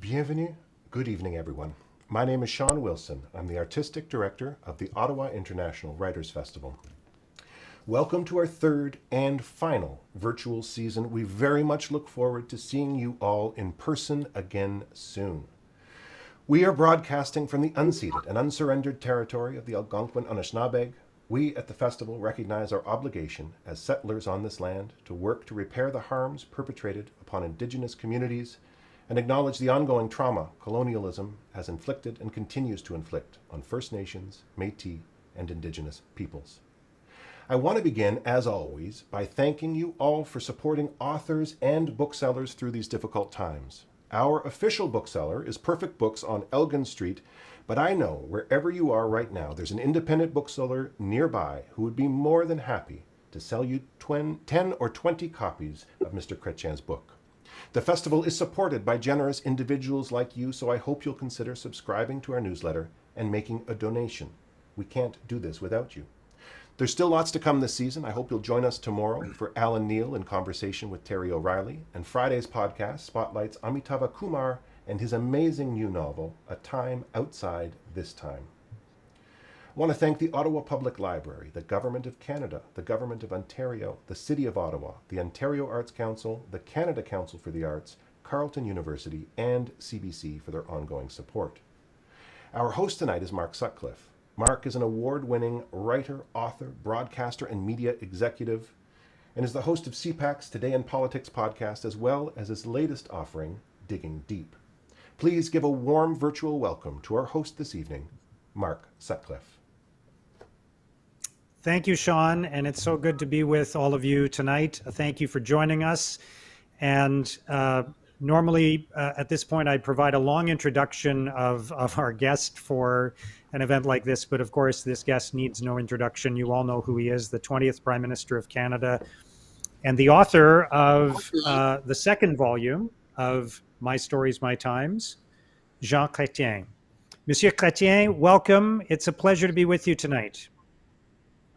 Bienvenue. Good evening, everyone. My name is Sean Wilson. I'm the Artistic Director of the Ottawa International Writers Festival. Welcome to our third and final virtual season. We very much look forward to seeing you all in person again soon. We are broadcasting from the unceded and unsurrendered territory of the Algonquin Anishinaabe. We at the festival recognize our obligation as settlers on this land to work to repair the harms perpetrated upon Indigenous communities and acknowledge the ongoing trauma colonialism has inflicted and continues to inflict on First Nations, Métis, and Indigenous peoples. I want to begin, as always, by thanking you all for supporting authors and booksellers through these difficult times. Our official bookseller is Perfect Books on Elgin Street, but I know wherever you are right now, there's an independent bookseller nearby who would be more than happy to sell you 10 or 20 copies of Mr. Chrétien's book. The festival is supported by generous individuals like you, so I hope you'll consider subscribing to our newsletter and making a donation. We can't do this without you. There's still lots to come this season. I hope you'll join us tomorrow for Alan Neal in conversation with Terry O'Reilly, and Friday's podcast spotlights Amitava Kumar and his amazing new novel, A Time Outside This Time. I want to thank the Ottawa Public Library, the Government of Canada, the Government of Ontario, the City of Ottawa, the Ontario Arts Council, the Canada Council for the Arts, Carleton University, and CBC for their ongoing support. Our host tonight is Mark Sutcliffe. Mark is an award-winning writer, author, broadcaster, and media executive, and is the host of CPAC's Today in Politics podcast, as well as his latest offering, Digging Deep. Please give a warm virtual welcome to our host this evening, Mark Sutcliffe. Thank you, Sean, and it's so good to be with all of you tonight. Thank you for joining us. And normally at this point, I'd provide a long introduction of our guest for an event like this, but of course, this guest needs no introduction. You all know who he is, the 20th Prime Minister of Canada, and the author of the second volume of My Stories, My Times, Jean Chrétien. Monsieur Chrétien, welcome. It's a pleasure to be with you tonight.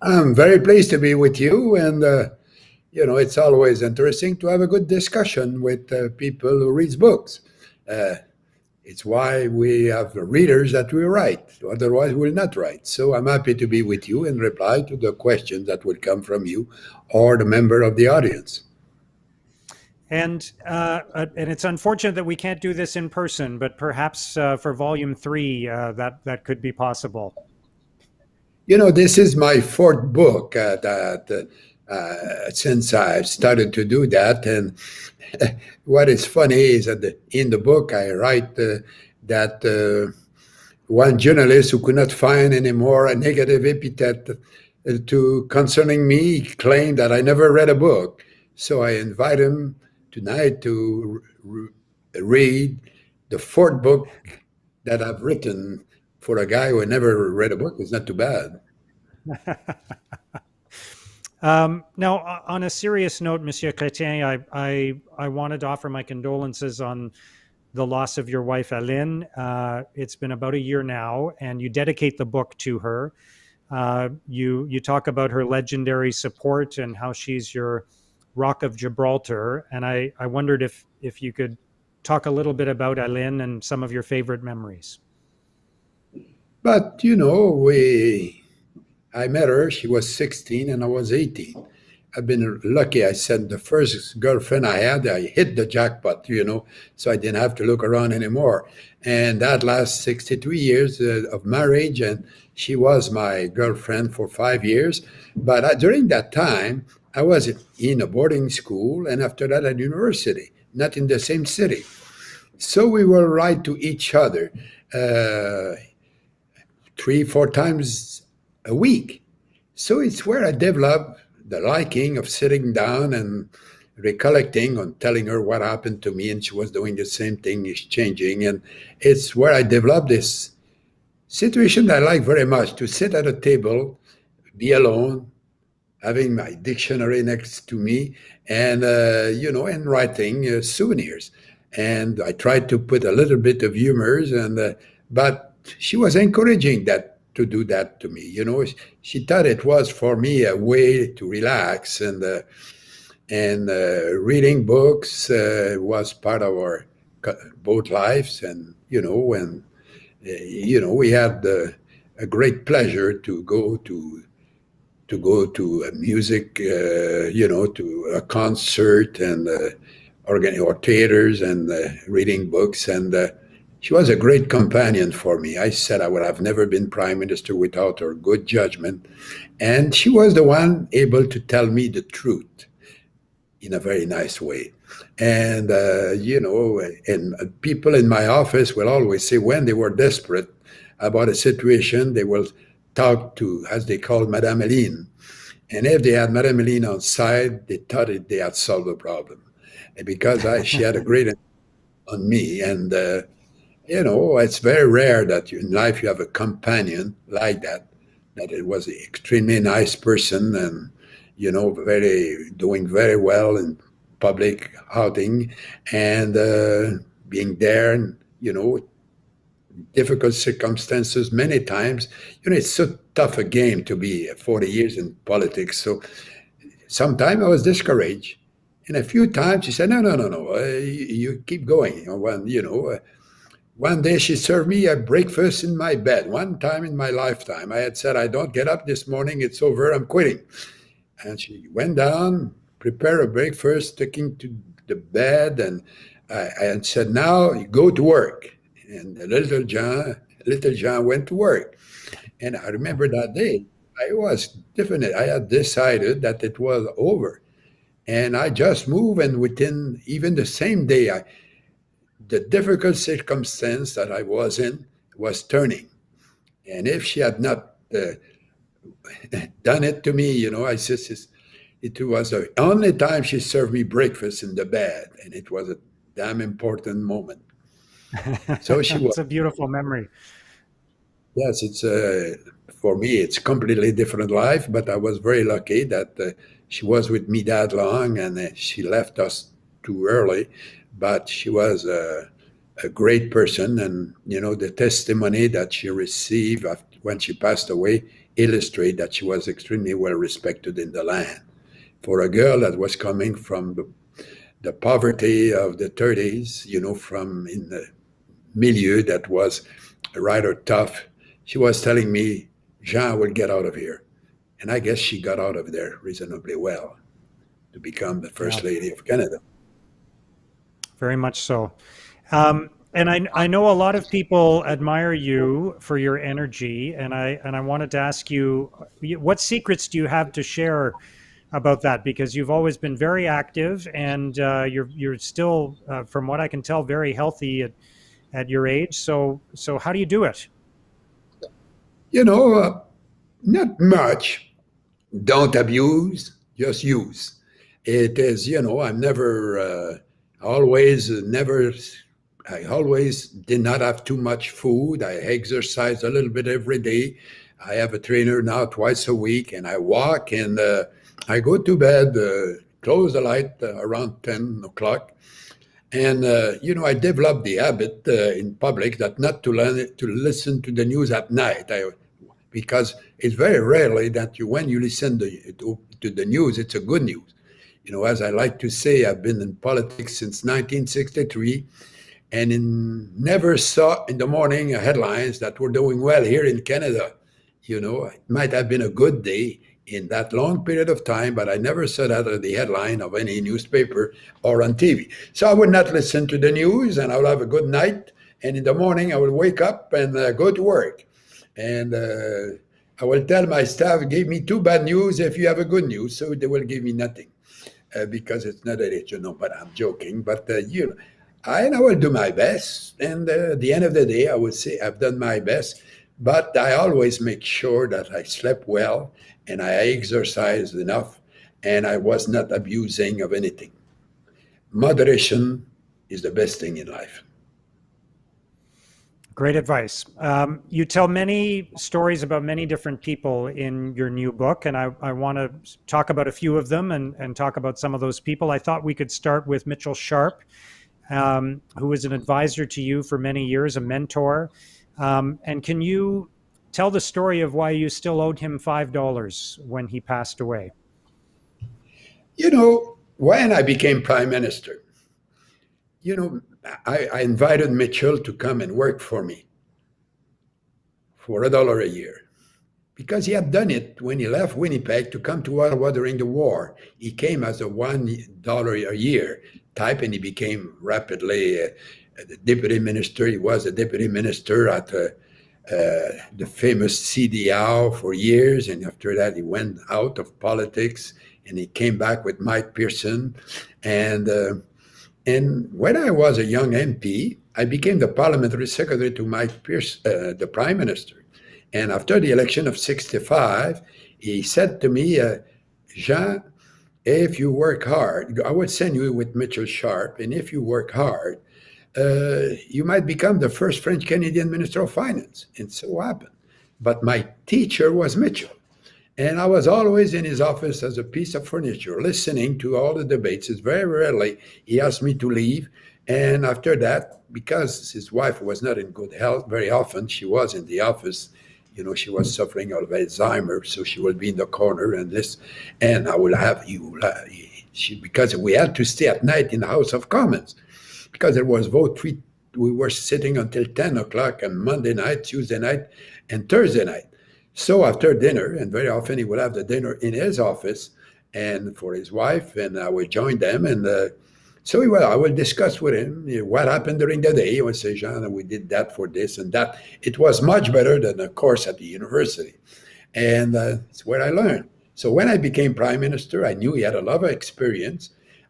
I'm very pleased to be with you, and it's always interesting to have a good discussion with people who read books. It's why we have readers that we write, otherwise we'll not write. So I'm happy to be with you and reply to the questions that will come from you or the member of the audience. And it's unfortunate that we can't do this in person, but perhaps for Volume 3, that could be possible. This is my fourth book since I've started to do that. And what is funny is that in the book, I write that one journalist who could not find any more a negative epithet concerning me claimed that I never read a book. So I invite him tonight to read the fourth book that I've written. For a guy who never read a book, it's not too bad. Now, on a serious note, Monsieur Chrétien, I wanted to offer my condolences on the loss of your wife, Aline. It's been about a year now, and you dedicate the book to her. You talk about her legendary support and how she's your Rock of Gibraltar. And I wondered if you could talk a little bit about Aline and some of your favorite memories. But, I met her, she was 16 and I was 18. I've been lucky. I said the first girlfriend I had, I hit the jackpot, so I didn't have to look around anymore. And that last 63 years of marriage, and she was my girlfriend for 5 years. But during that time, I was in a boarding school and after that at university, not in the same city. So we will write to each other 3-4 times a week. So it's where I developed the liking of sitting down and recollecting on telling her what happened to me, and she was doing the same thing, exchanging. And it's where I developed this situation that I like very much, to sit at a table, be alone, having my dictionary next to me, and and writing souvenirs. And I tried to put a little bit of humors, but she was encouraging to do that to me. She thought it was for me a way to relax, and reading books was part of our both lives, and we had a great pleasure to go to a music, to a concert and or theaters and reading books. And she was a great companion for me. I said I would have never been prime minister without her good judgment. And she was the one able to tell me the truth in a very nice way. And, and people in my office will always say when they were desperate about a situation, they will talk to, as they call, Madame Helene. And if they had Madame Helene on side, they thought they had solved the problem. And because she had a great impact on me. And, it's very rare that in life you have a companion like that it was an extremely nice person and, doing very well in public outing and being there and, difficult circumstances many times. It's so tough a game to be 40 years in politics. So sometimes I was discouraged. And a few times she said, no, you keep going. One day she served me a breakfast in my bed. One time in my lifetime, I had said, I don't get up this morning. It's over. I'm quitting. And she went down, prepared a breakfast, taking to the bed, and I had said, now you go to work. And little Jean went to work. And I remember that day, I was definite. I had decided that it was over. And I just moved, and within even the same day, the difficult circumstance that I was in was turning. And if she had not done it to me, I said, it was the only time she served me breakfast in the bed. And it was a damn important moment. So she was. It's a beautiful memory. Yes, it's for me, it's completely different life, but I was very lucky that she was with me that long, and she left us too early. But she was a great person, and the testimony that she received when she passed away illustrate that she was extremely well respected in the land. For a girl that was coming from the poverty of the 30s, from in the milieu that was rather tough, she was telling me, Jean will get out of here. And I guess she got out of there reasonably well to become the First Lady of Canada. Very much so. And I know a lot of people admire you for your energy, and I wanted to ask you, what secrets do you have to share about that? Because you've always been very active, and you're still, from what I can tell, very healthy at your age. So how do you do it? Not much. Don't abuse, just use. It is, I'm never, I always did not have too much food. I exercise a little bit every day. I have a trainer now twice a week, and I walk, and I go to bed, close the light around 10 o'clock. And, I developed the habit in public that not to listen to the news at night. Because it's very rarely that when you listen to the news, it's a good news. As I like to say, I've been in politics since 1963, and never saw in the morning headlines that we're doing well here in Canada. It might have been a good day in that long period of time, but I never saw that at the headline of any newspaper or on TV. So I would not listen to the news, and I will have a good night. And in the morning, I will wake up and go to work. And I will tell my staff, give me 2 bad news if you have a good news. So they will give me nothing because it's not but I'm joking. But, I will do my best. And at the end of the day, I would say I've done my best. But I always make sure that I slept well and I exercised enough and I was not abusing of anything. Moderation is the best thing in life. Great advice. You tell many stories about many different people in your new book, and I want to talk about a few of them and talk about some of those people. I thought we could start with Mitchell Sharp, who was an advisor to you for many years, a mentor. And can you tell the story of why you still owed him $5 when he passed away? When I became prime minister, I invited Mitchell to come and work for me for $1 a year, because he had done it when he left Winnipeg to come to Ottawa during the war. He came as a $1 a year type, and he became rapidly the deputy minister. He was a deputy minister at the famous CDAO for years, and after that he went out of politics, and he came back with Mike Pearson. And when I was a young MP, I became the parliamentary secretary to Mike Pearson, the prime minister. And after the election of 65, he said to me, Jean, if you work hard, I would send you with Mitchell Sharp, and if you work hard, you might become the first French-Canadian Minister of Finance. And so happened. But my teacher was Mitchell. And I was always in his office as a piece of furniture, listening to all the debates. It's very rarely he asked me to leave. And after that, because his wife was not in good health, very often she was in the office. You know, she was suffering of Alzheimer's, so she would be in the corner and this. And I will have you, because we had to stay at night in the House of Commons, because there was vote. We were sitting until 10 o'clock on Monday night, Tuesday night, and Thursday night. So after dinner, and very often he would have the dinner in his office and for his wife, and I would join them. And I will discuss with him what happened during the day. He would say, Jean, we did that for this and that. It was much better than a course at the university. And it's where I learned. So when I became prime minister, I knew he had a lot of experience.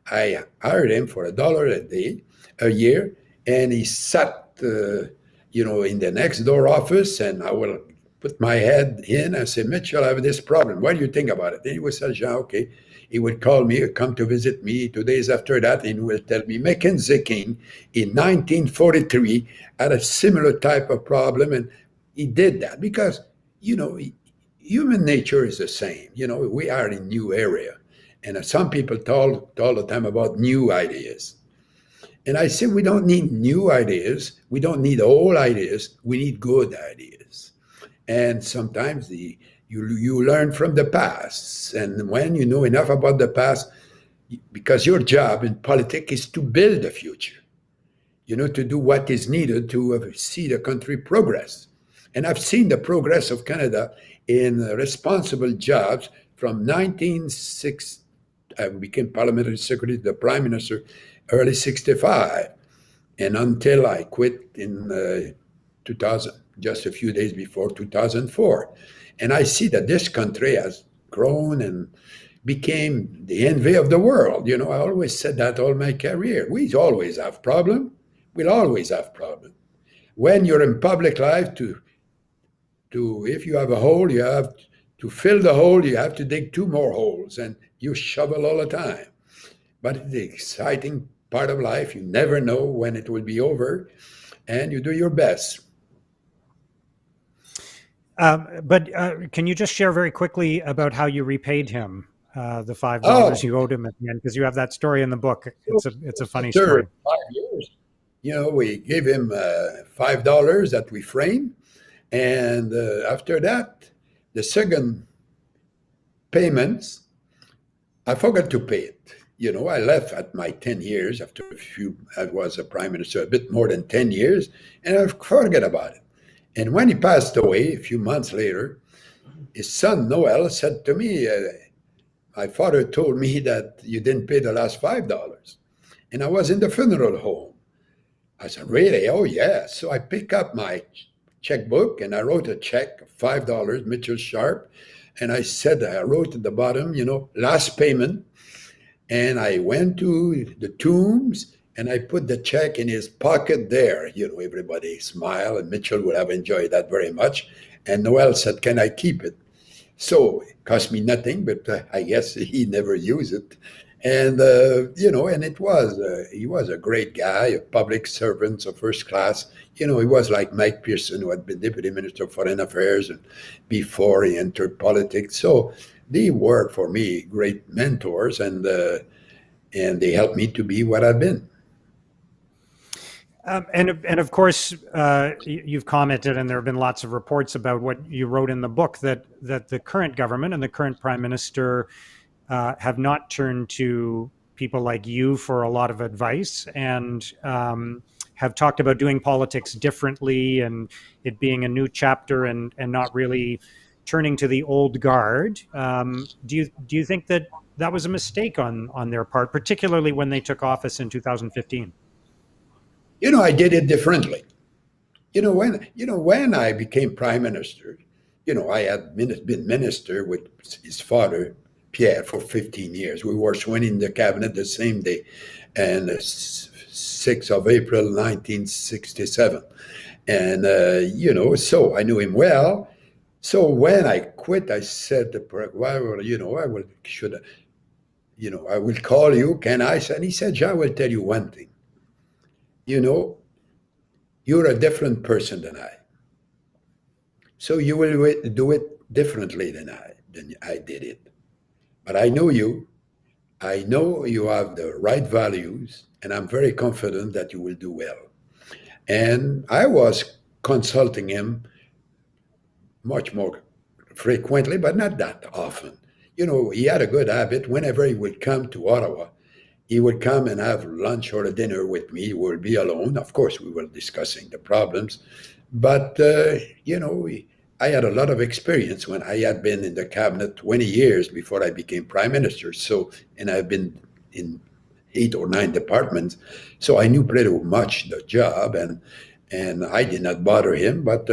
I hired him for $1 a year, and he sat, in the next door office, and I will put my head in and say, Mitchell, I have this problem. What do you think about it? And he would say, Jean, okay. He would call me, come to visit me 2 days after that, and he will tell me, Mackenzie King in 1943 had a similar type of problem, and he did that because, human nature is the same. We are in a new area, and some people talk all the time about new ideas. And I say we don't need new ideas. We don't need old ideas. We need good ideas. And sometimes you learn from the past. And when you know enough about the past, because your job in politics is to build the future, to do what is needed to see the country progress. And I've seen the progress of Canada in responsible jobs from 1960. I became parliamentary secretary to the prime minister early 65, and until I quit in 2000, just a few days before 2004. And I see that this country has grown and became the envy of the world. I always said that all my career. We always have problems. We'll always have problems. When you're in public life, if you have a hole, you have to fill the hole, you have to dig 2 more holes, and you shovel all the time. But it's the exciting part of life. You never know when it will be over, and you do your best. But can you just share very quickly about how you repaid him the $5 you owed him at the end? Because you have that story in the book. It's a funny story. 5 years. We gave him $5 that we framed, and after that, the second payments, I forgot to pay it. I left at my 10 years after I was a prime minister, a bit more than 10 years, and I forgot about it. And when he passed away a few months later, his son, Noel, said to me, my father told me that you didn't pay the last $5. And I was in the funeral home. I said, really? Oh, yeah. So I picked up my checkbook and I wrote a check of $5, Mitchell Sharp. And I wrote at the bottom, last payment. And I went to the tombs and I put the check in his pocket there. Everybody smiled, and Mitchell would have enjoyed that very much. And Noel said, can I keep it? So it cost me nothing, but I guess he never used it. And, and he was a great guy, a public servant of first class. He was like Mike Pearson, who had been Deputy Minister of Foreign Affairs and before he entered politics. So they were, for me, great mentors, and they helped me to be what I've been. And of course, you've commented, and there have been lots of reports about what you wrote in the book, that the current government and the current prime minister have not turned to people like you for a lot of advice, and have talked about doing politics differently and it being a new chapter and not really turning to the old guard. Do you think that that was a mistake on their part, particularly when they took office in 2015? I did it differently. When I became prime minister, I had been minister with his father, Pierre, for 15 years. We were sworn in the cabinet the same day, and 6th of April, 1967. And, so I knew him well. So when I quit, I said to well, I will call you, can I? And he said, Jean, I will tell you one thing. You're a different person than I. So you will do it differently than I did it. But I know you. I know you have the right values, and I'm very confident that you will do well. And I was consulting him much more frequently, but not that often. He had a good habit. Whenever he would come to Ottawa, he would come and have lunch or a dinner with me. We would be alone. Of course, we were discussing the problems. But, I had a lot of experience when I had been in the cabinet 20 years before I became prime minister. So, and I've been in 8 or 9 departments. So I knew pretty much the job, and I did not bother him. But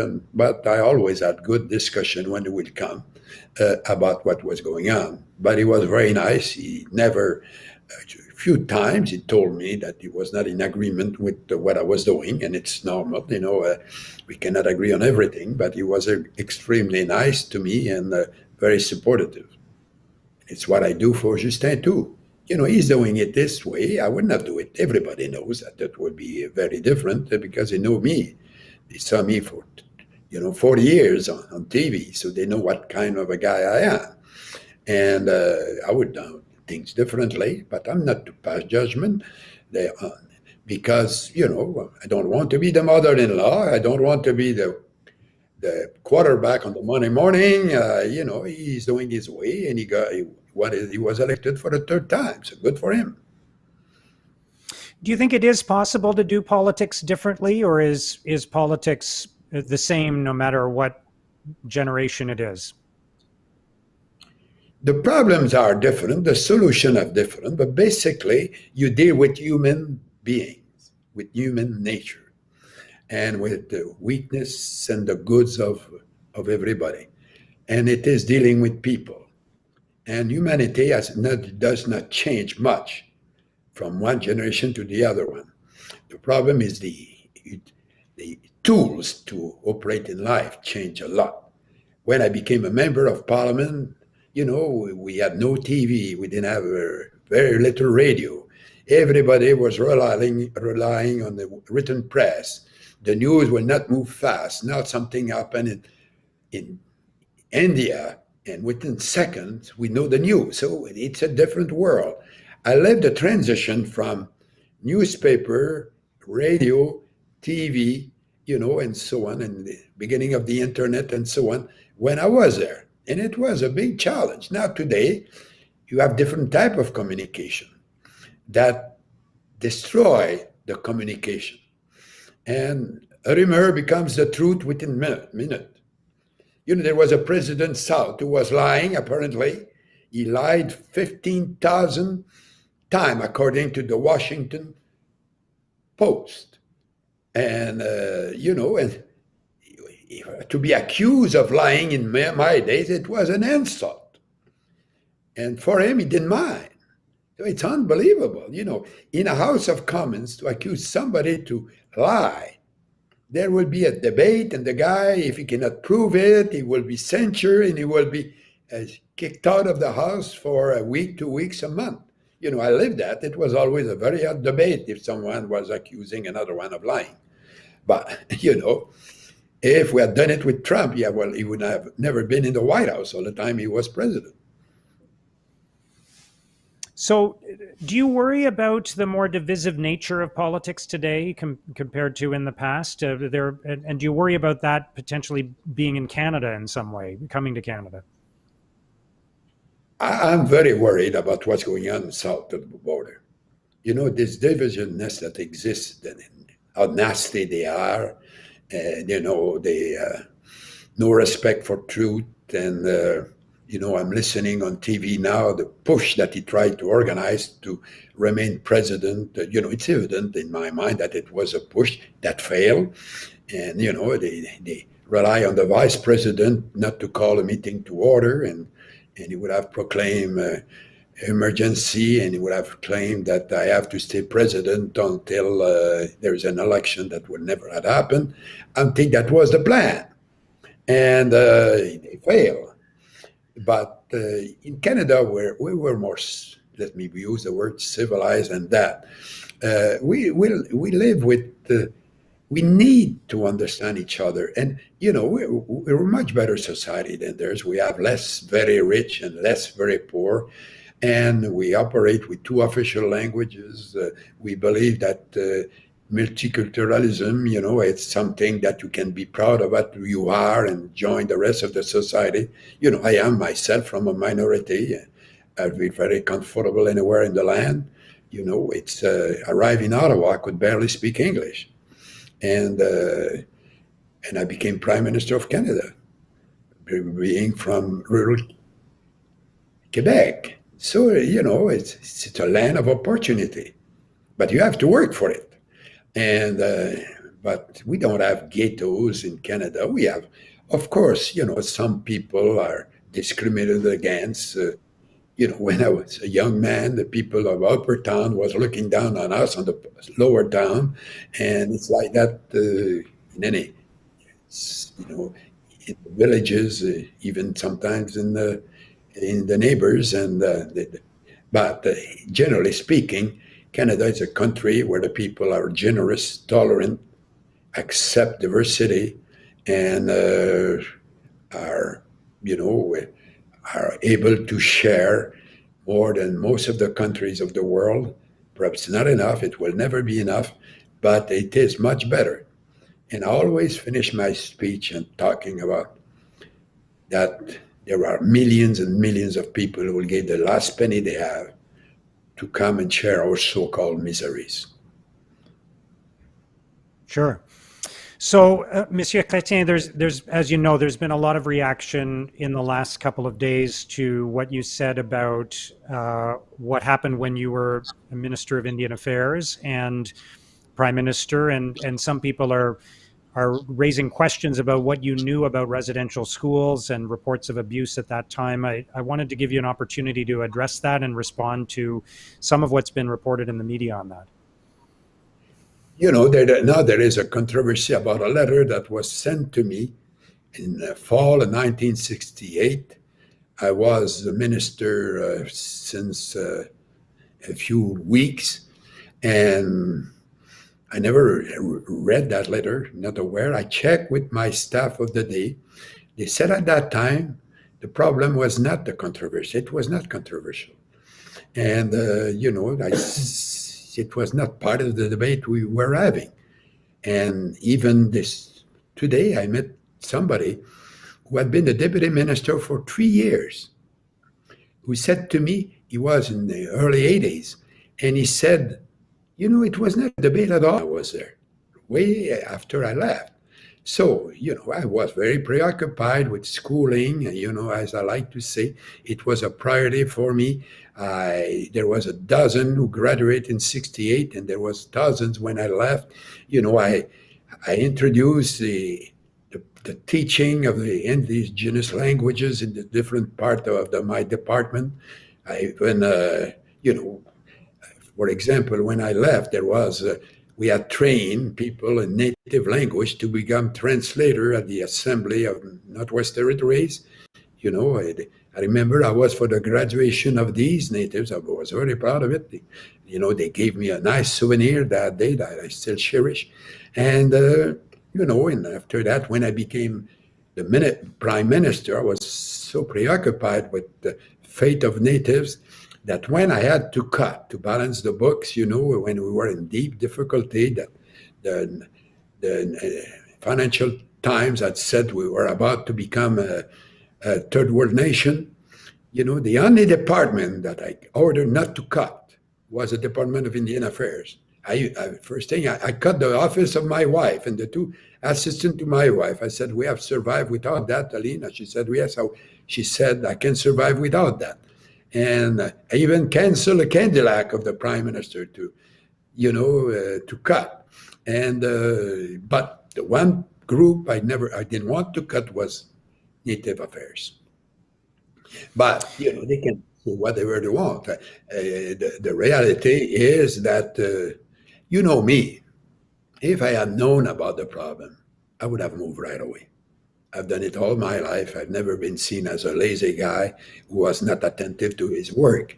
I always had good discussion when he would come about what was going on. But he was very nice. He never... A few times he told me that he was not in agreement with what I was doing, and it's normal. We cannot agree on everything, but he was extremely nice to me and very supportive. It's what I do for Justin too. He's doing it this way. I would not do it. Everybody knows that would be very different because they know me. They saw me for 40 years on TV, so they know what kind of a guy I am. And I would things differently, but I'm not to pass judgment because, I don't want to be the mother-in-law. I don't want to be the quarterback on the Monday morning. He's doing his way, and he was elected for the 3rd time, so good for him. Do you think it is possible to do politics differently, or is politics the same no matter what generation it is? The problems are different, the solutions are different, but basically you deal with human beings, with human nature, and with the weakness and the goods of everybody. And it is dealing with people. And humanity does not change much from one generation to the other one. The problem is the tools to operate in life change a lot. When I became a member of Parliament, we had no TV. We didn't have very little radio. Everybody was relying on the written press. The news will not move fast. Now something happened in India, and within seconds, we know the news. So it's a different world. I lived the transition from newspaper, radio, TV, and so on, and the beginning of the internet and so on, when I was there. And it was a big challenge. Now today, you have different type of communication that destroy the communication. And a rumor becomes the truth within minute. There was a president South who was lying, apparently. He lied 15,000 times, according to the Washington Post. And, and to be accused of lying in my days, it was an insult. And for him, he didn't mind. So it's unbelievable. In a House of Commons, to accuse somebody to lie, there will be a debate, and the guy, if he cannot prove it, he will be censured, and he will be kicked out of the House for a week, 2 weeks, a month. I lived that. It was always a very hot debate if someone was accusing another one of lying. But, if we had done it with Trump, he would have never been in the White House all the time he was president. So do you worry about the more divisive nature of politics today compared to in the past? And do you worry about that potentially being in Canada in some way, coming to Canada? I'm very worried about what's going on south of the border. You know, this divisiveness that exists and how nasty they are, you know, they no respect for truth. And, you know, I'm listening on TV now, the push that he tried to organize to remain president. You know, it's evident in my mind that it was a push that failed. And, you know, they rely on the vice president not to call a meeting to order. And he would have proclaimed emergency, and he would have claimed that I have to stay president until there's an election that would never have happened. I think that was the plan. And they failed. But in Canada, where we were more, let me use the word civilized than that, we live with, we need to understand each other. And, you know, we're a much better society than theirs. We have less very rich and less very poor. And we operate with two official languages. We believe that multiculturalism, you know, it's something that you can be proud of what you are and join the rest of the society. You know, I am myself from a minority. I'd be very comfortable anywhere in the land. You know, it's arrived in Ottawa, I could barely speak English. And I became Prime Minister of Canada, being from rural Quebec. So, you know, it's a land of opportunity, but you have to work for it. And but we don't have ghettos in Canada. We have, of course, you know, some people are discriminated against. You know, when I was a young man, the people of Upper Town was looking down on us on the Lower Town, and it's like that in any, you know, in the villages, even sometimes in the neighbors. And but generally speaking, Canada is a country where the people are generous, tolerant, accept diversity, and are, you know, are able to share more than most of the countries of the world. Perhaps not enough, it will never be enough, but it is much better. And I always finish my speech and talking about that there are millions and millions of people who will give the last penny they have to come and share our so-called miseries. Sure. So, Monsieur Chrétien, there's, as you know, there's been a lot of reaction in the last couple of days to what you said about what happened when you were a Minister of Indian Affairs and Prime Minister, and some people are raising questions about what you knew about residential schools and reports of abuse at that time. I wanted to give you an opportunity to address that and respond to some of what's been reported in the media on that. You know, now there is a controversy about a letter that was sent to me in the fall of 1968. I was the minister since a few weeks, and I never read that letter, not aware. I checked with my staff of the day. They said at that time, the problem was not the controversy. It was not controversial. And, you know, it was not part of the debate we were having. And even today, I met somebody who had been the deputy minister for 3 years, who said to me, he was in the early 80s, and he said, you know, it was not a debate at all. I was there way after I left. So, you know, I was very preoccupied with schooling. You know, as I like to say, it was a priority for me. There was a dozen who graduated in 68, and there was dozens when I left. You know, I introduced the teaching of the indigenous languages in the different part of my department. You know, for example, when I left, there was we had trained people in native language to become translator at the Assembly of Northwest Territories. You know, I remember I was for the graduation of these natives. I was very proud of it. You know, they gave me a nice souvenir that day that I still cherish. And, you know, and after that, when I became the Prime Minister, I was so preoccupied with the fate of natives that when I had to cut to balance the books, you know, when we were in deep difficulty, that the Financial Times had said we were about to become a third world nation, The only department that I ordered not to cut was the Department of Indian Affairs. First thing, I cut the office of my wife and the two assistants to my wife. I said, we have survived without that, Alina. She said, yes. She said, I can survive without that. And I even canceled a Cadillac of the Prime Minister to cut. And but the one group I didn't want to cut was Native Affairs. But they can do whatever they want. The reality is that me. If I had known about the problem, I would have moved right away. I've done it all my life. I've never been seen as a lazy guy who was not attentive to his work.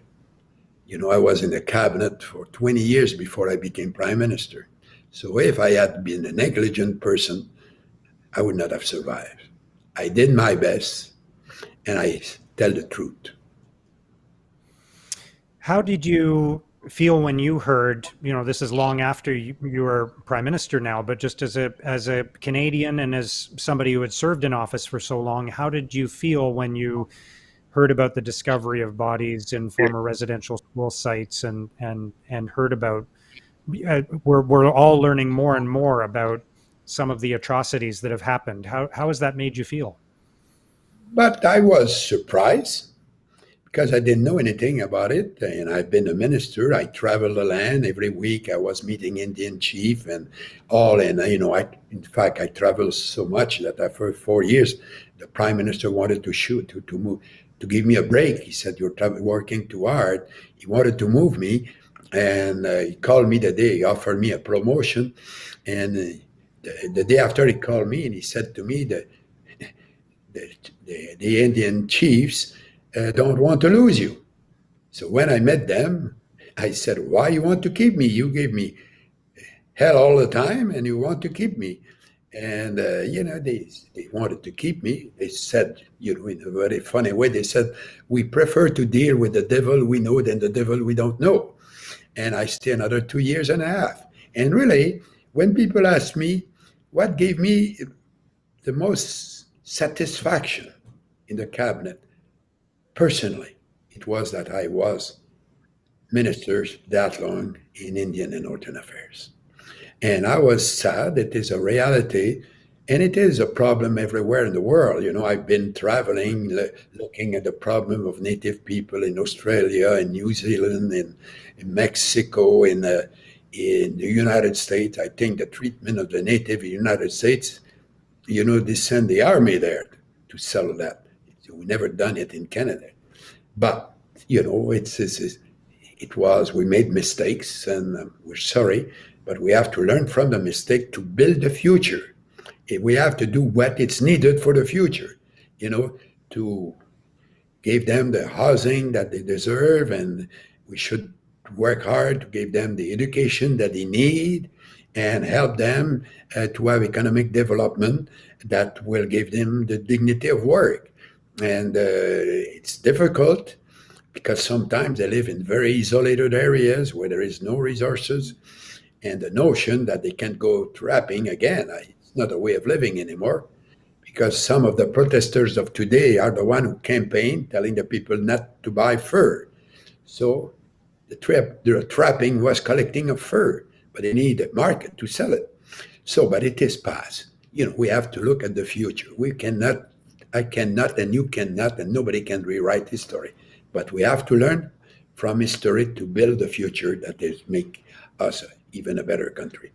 I was in the cabinet for 20 years before I became prime minister. So if I had been a negligent person, I would not have survived. I did my best, and I tell the truth. How did you feel when you heard, this is long after you were prime minister now, but just as a Canadian and as somebody who had served in office for so long, how did you feel when you heard about the discovery of bodies in former residential school sites and heard about, we're all learning more and more about some of the atrocities that have happened. How has that made you feel? But I was surprised because I didn't know anything about it. And I've been a minister. I traveled the land every week. I was meeting Indian chief and all. And, in fact, I traveled so much that after 4 years, the prime minister wanted to move, to give me a break. He said, you're working too hard. He wanted to move me. And he called me the day, he offered me a promotion. And the day after he called me and he said to me that the Indian chiefs don't want to lose you. So when I met them, I said, why you want to keep me? You gave me hell all the time and you want to keep me. And, they wanted to keep me. They said, in a very funny way, they said, we prefer to deal with the devil we know than the devil we don't know. And I stay another 2 years and a half. And really, when people ask me what gave me the most satisfaction in the cabinet, personally, it was that I was minister that long in Indian and Northern Affairs. And I was sad. It is a reality, and it is a problem everywhere in the world. I've been traveling, looking at the problem of Native people in Australia, in New Zealand, in Mexico, in the United States. I think the treatment of the Native in the United States, they send the army there to settle that. We never done it in Canada. But, we made mistakes and we're sorry, but we have to learn from the mistake to build the future. We have to do what is needed for the future, to give them the housing that they deserve, and we should work hard to give them the education that they need and help them to have economic development that will give them the dignity of work. And it's difficult because sometimes they live in very isolated areas where there is no resources, and the notion that they can't go trapping again, it's not a way of living anymore, because some of the protesters of today are the one who campaign telling the people not to buy fur. So the trapping was collecting of fur, but they need a market to sell it. So, but it is past. We have to look at the future. I cannot, and you cannot, and nobody can rewrite history. But we have to learn from history to build a future that is make us even a better country.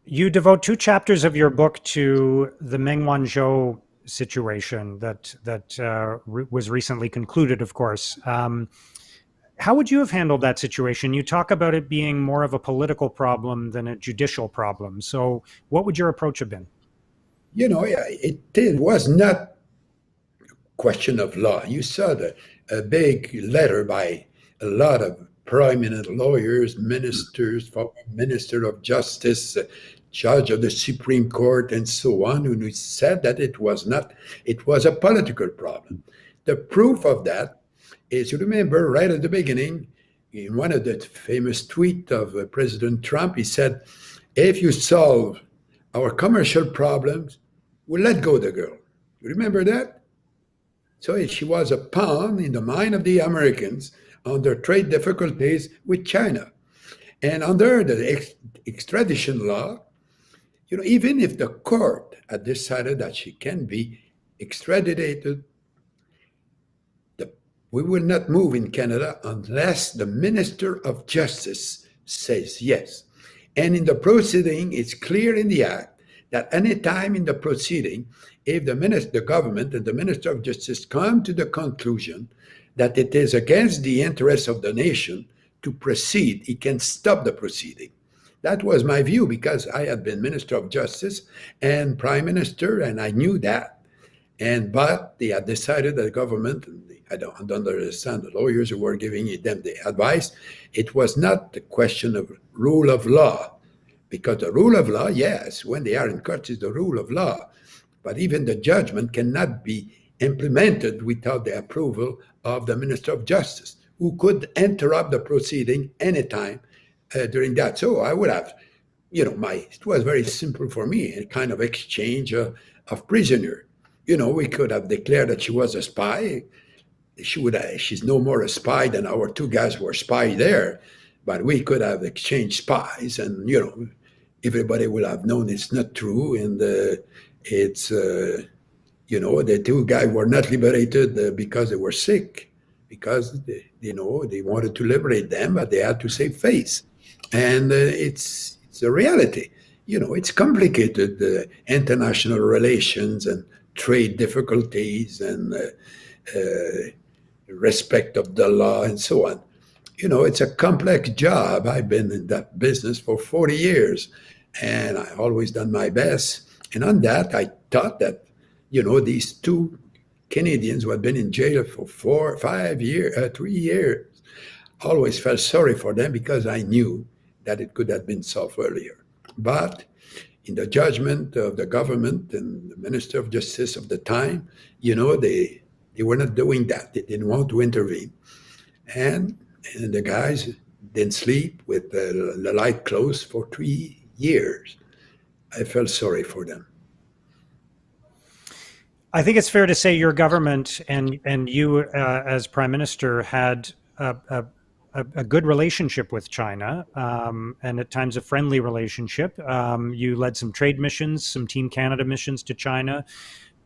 You devote 2 chapters of your book to the Meng Wanzhou situation that was recently concluded, of course. How would you have handled that situation? You talk about it being more of a political problem than a judicial problem. So what would your approach have been? It was not a question of law. You saw a big letter by a lot of prominent lawyers, ministers, former Minister of Justice, Judge of the Supreme Court, and so on, who said that it was a political problem. The proof of that is, you remember right at the beginning, in one of the famous tweets of President Trump, he said, if you solve our commercial problems, we'll let go of the girl. You remember that? So she was a pawn in the mind of the Americans under trade difficulties with China. And under the extradition law, even if the court had decided that she can be extradited, we will not move in Canada unless the Minister of Justice says yes. And in the proceeding, it's clear in the Act that any time in the proceeding, if the government and the Minister of Justice come to the conclusion that it is against the interests of the nation to proceed, he can stop the proceeding. That was my view because I had been Minister of Justice and Prime Minister, and I knew that. But they had decided that the government, and I don't understand the lawyers who were giving them the advice, it was not the question of rule of law. Because the rule of law, yes, when they are in court, is the rule of law. But even the judgment cannot be implemented without the approval of the Minister of Justice, who could interrupt the proceeding anytime during that. So I would have, it was very simple for me, a kind of exchange of prisoner. We could have declared that she was a spy. She's no more a spy than our two guys who were spy there. But we could have exchanged spies, and everybody will have known it's not true. And it's the two guys were not liberated because they were sick, because they wanted to liberate them, but they had to save face. And it's a reality. It's complicated, international relations and trade difficulties and respect of the law and so on. It's a complex job. I've been in that business for 40 years, and I've always done my best. And on that, I thought that, these two Canadians who had been in jail for 3 years, always felt sorry for them because I knew that it could have been solved earlier. But in the judgment of the government and the Minister of Justice of the time, they were not doing that. They didn't want to intervene. And the guys didn't sleep with the light closed for 3 years. I felt sorry for them. I think it's fair to say your government and you as Prime Minister had a good relationship with China, and at times a friendly relationship. You led some trade missions, some Team Canada missions to China.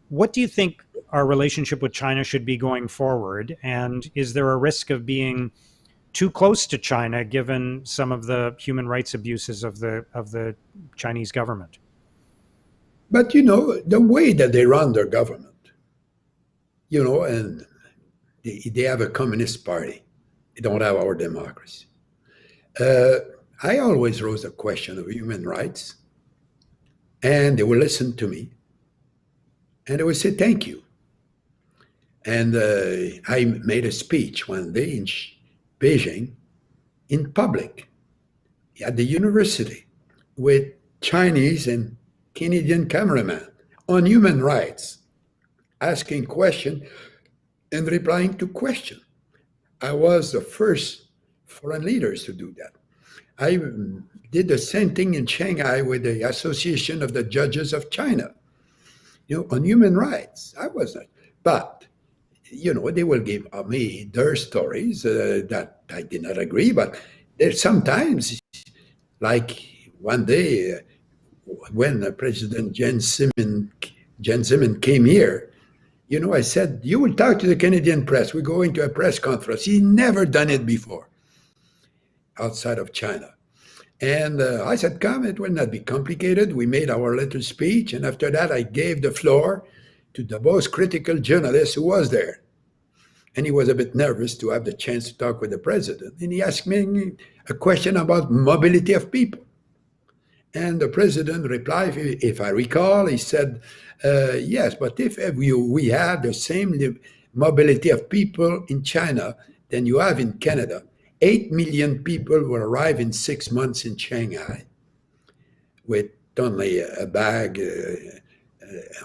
What do you think our relationship with China should be going forward? And is there a risk of being too close to China given some of the human rights abuses of the Chinese government? But, the way that they run their government, and they have a communist party. They don't have our democracy. I always raise the question of human rights, and they will listen to me, and they will say, thank you. And I made a speech one day in Beijing in public at the university with Chinese and Canadian cameramen on human rights, asking questions and replying to questions. I was the first foreign leaders to do that. I did the same thing in Shanghai with the Association of the Judges of China, on human rights. I was not. But, they will give me their stories that I did not agree. But there's sometimes, like one day, when President Jen Zemin came here, I said, you will talk to the Canadian press. We're going to a press conference. He never done it before outside of China. And I said, come, it will not be complicated. We made our little speech. And after that, I gave the floor to the most critical journalist who was there. And he was a bit nervous to have the chance to talk with the president. And he asked me a question about mobility of people. And the president replied, if I recall, he said, yes, but if we had the same mobility of people in China than you have in Canada, 8 million people will arrive in 6 months in Shanghai with only a bag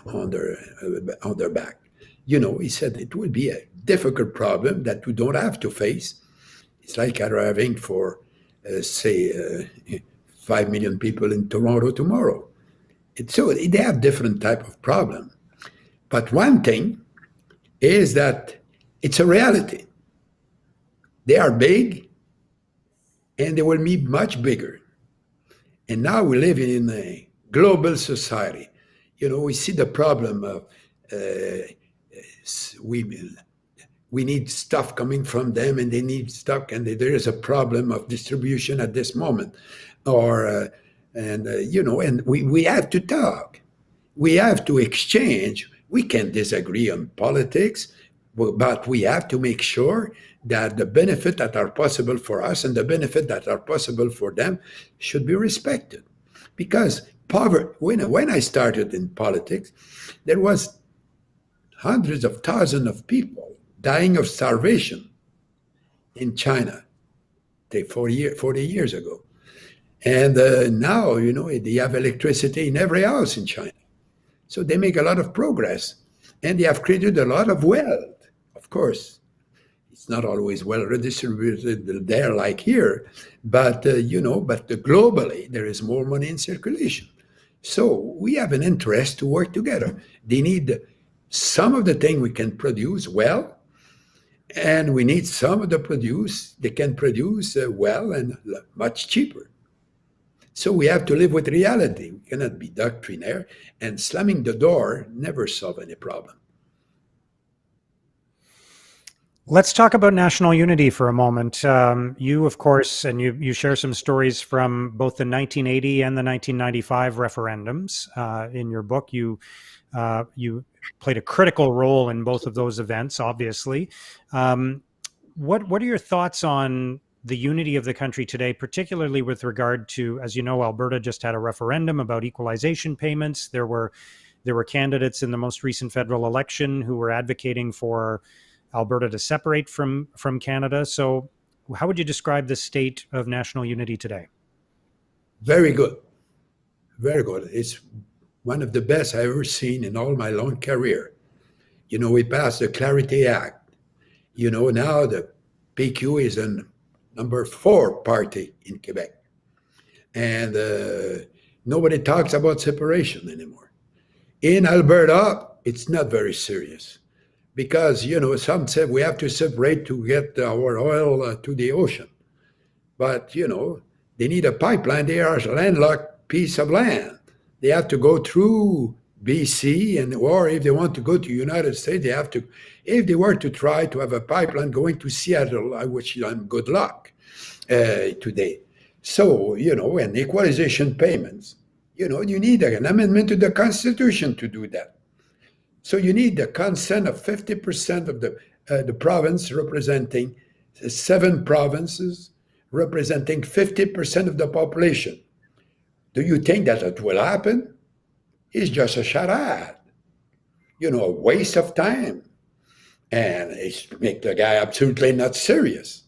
on their back. He said it will be a difficult problem that we don't have to face. It's like arriving for, 5 million people in Toronto tomorrow. So they have different type of problem. But one thing, is that it's a reality. They are big, and they will be much bigger. And now we live in a global society. We see the problem of we need stuff coming from them, and they need stuff, and there is a problem of distribution at this moment. And we have to talk. We have to exchange. We can disagree on politics, but we have to make sure that the benefits that are possible for us and the benefits that are possible for them should be respected. Because poverty, when I started in politics, there was hundreds of thousands of people dying of starvation in China, 40 years ago. And now, they have electricity in every house in China. So they make a lot of progress, and they have created a lot of wealth. Of course, it's not always well redistributed there like here, but globally there is more money in circulation. So we have an interest to work together. They need some of the thing we can produce well, and we need some of the produce they can produce well and much cheaper. So we have to live with reality. We cannot be doctrinaire, and slamming the door never solve any problem. Let's talk about national unity for a moment. You, of course, and you share some stories from both the 1980 and the 1995 referendums. In your book, you played a critical role in both of those events, obviously. What are your thoughts on the unity of the country today, particularly with regard to, as you know, Alberta just had a referendum about equalization payments. There were candidates in the most recent federal election who were advocating for Alberta to separate from Canada. So how would you describe the state of national unity today? Very good. Very good. It's one of the best I've ever seen in all my long career. We passed the Clarity Act. Now the PQ is an number 4 party in Quebec. And nobody talks about separation anymore. In Alberta, it's not very serious because, some say we have to separate to get our oil to the ocean. But, they need a pipeline. They are a landlocked piece of land. They have to go through BC, or if they want to go to the United States, they have to, if they were to try to have a pipeline going to Seattle, I wish them good luck today. So, and equalization payments, you need an amendment to the Constitution to do that. So you need the consent of 50% of the province, representing 7 provinces, representing 50% of the population. Do you think that it will happen? It's just a charade, a waste of time. And it's make the guy absolutely not serious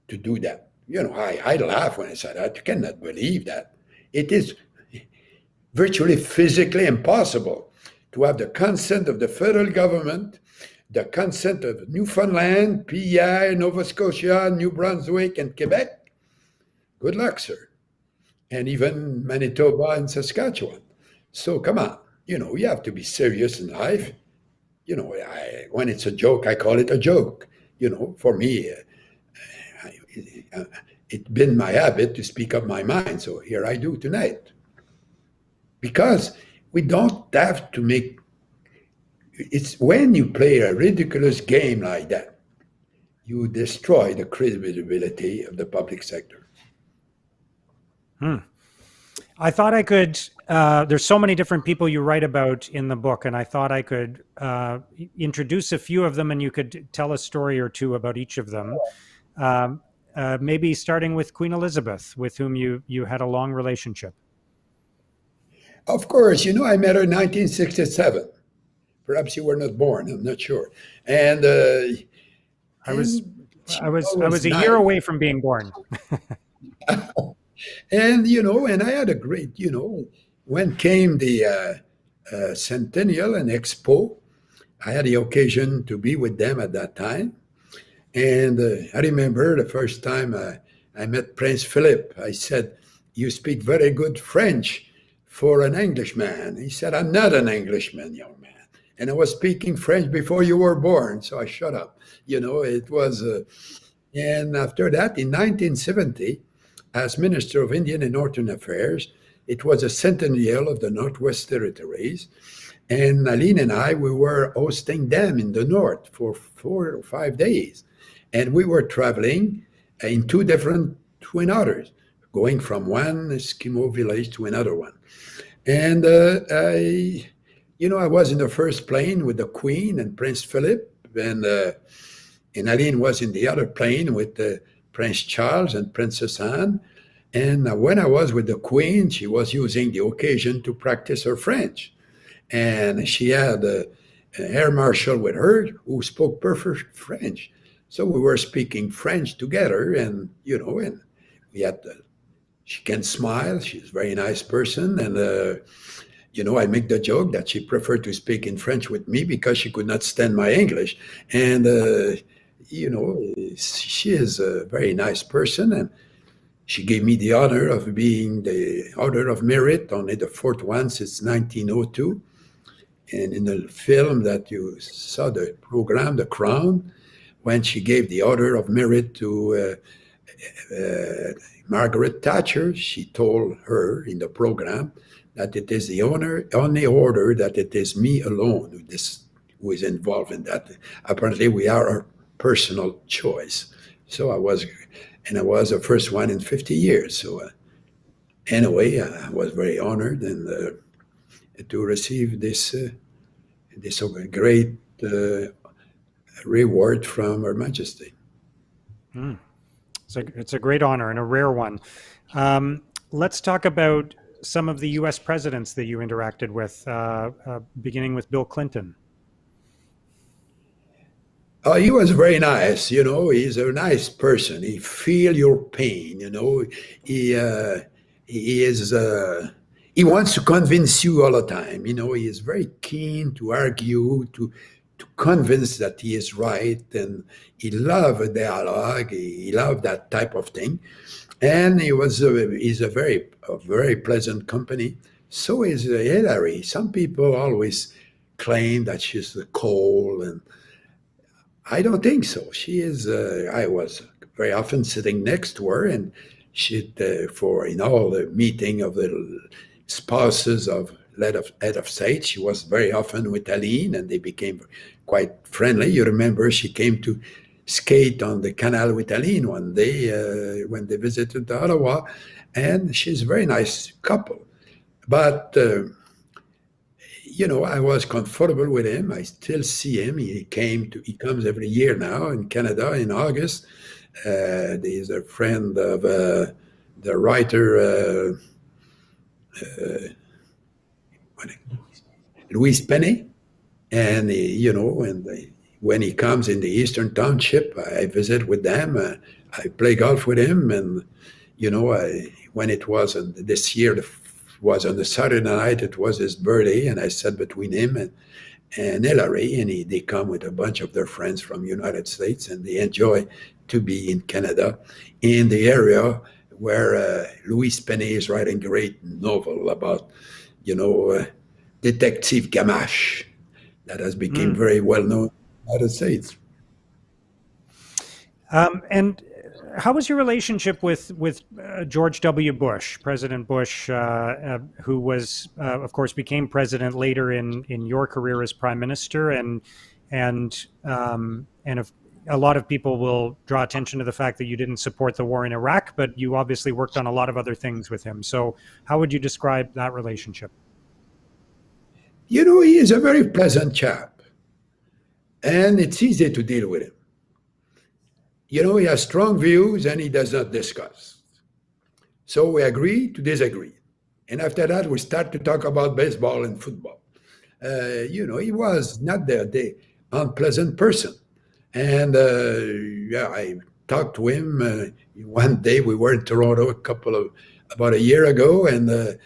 to do that. I laugh when I say that. You cannot believe that. It is virtually physically impossible to have the consent of the federal government, the consent of Newfoundland, PEI, Nova Scotia, New Brunswick, and Quebec. Good luck, sir. And even Manitoba and Saskatchewan. So come on, you have to be serious in life. When it's a joke, I call it a joke. For me, it's been my habit to speak up my mind. So here I do tonight. Because we don't have to make, it's when you play a ridiculous game like that, you destroy the credibility of the public sector. I thought I could, there's so many different people you write about in the book, and I thought I could introduce a few of them and you could tell a story or two about each of them. Maybe starting with Queen Elizabeth, with whom you had a long relationship. Of course, I met her in 1967. Perhaps you were not born, I'm not sure. And I was a year away from being born. And, and I had a great, when came the Centennial and Expo, I had the occasion to be with them at that time. And I remember the first time I met Prince Philip, I said, "You speak very good French for an Englishman." He said, "I'm not an Englishman, young man." And I was speaking French before you were born, so I shut up. It was, and after that, in 1970, as Minister of Indian and Northern Affairs, it was a centennial of the Northwest Territories. And Aline and I, we were hosting them in the north for 4 or 5 days. And we were traveling in 2 different Twin Otters, going from one Eskimo village to another one. And I was in the first plane with the Queen and Prince Philip, and Aline was in the other plane with Prince Charles and Princess Anne. And when I was with the Queen, she was using the occasion to practice her French. And she had an air marshal with her who spoke perfect French. So we were speaking French together, and we had she can smile. She's a very nice person, and I make the joke that she preferred to speak in French with me because she could not stand my English. And she is a very nice person, and she gave me the honor of being the Order of Merit, only the 4th one since 1902. And in the film that you saw, the program, The Crown, when she gave the Order of Merit to Margaret Thatcher, she told her in the program that it is the only order that it is me alone who is involved in that. Apparently, we are our personal choice. So I was the first one in 50 years. So anyway, I was very honored and to receive this great reward from Her Majesty. It's a great honor and a rare one. Let's talk about some of the U.S. presidents that you interacted with, beginning with Bill Clinton. He was very nice. He's a nice person. He feel your pain. He is. He wants to convince you all the time. He is very keen to argue, to convince that he is right, and he loved a dialogue. He loved that type of thing, and he's a very pleasant company. So is Hillary. Some people always claim that she's cold, and I don't think so. She is. I was very often sitting next to her, and she for in all the meeting of the spouses of head of state, she was very often with Aline, and they became quite friendly. You remember she came to skate on the canal with Aline one day when they visited Ottawa, and she's a very nice couple. But I was comfortable with him. I still see him. He comes every year now in Canada in August. He's a friend of the writer Louise Penny, and when he comes in the Eastern Township, I visit with them. I play golf with him, and when it was this year was on the Saturday night, it was his birthday, and I sat between him and Hillary, and they come with a bunch of their friends from the United States, and they enjoy to be in Canada, in the area where Louise Penny is writing a great novel about, Detective Gamache, that has become very well known in the United States. And how was your relationship with George W. Bush, President Bush, who was, of course, became president later in your career as prime minister, and if, a lot of people will draw attention to the fact that you didn't support the war in Iraq, but you obviously worked on a lot of other things with him. So how would you describe that relationship? He is a very pleasant chap, and it's easy to deal with him. He has strong views and he does not discuss. So we agree to disagree. And after that, we start to talk about baseball and football. He was not the unpleasant person. And I talked to him one day. We were in Toronto about a year ago, and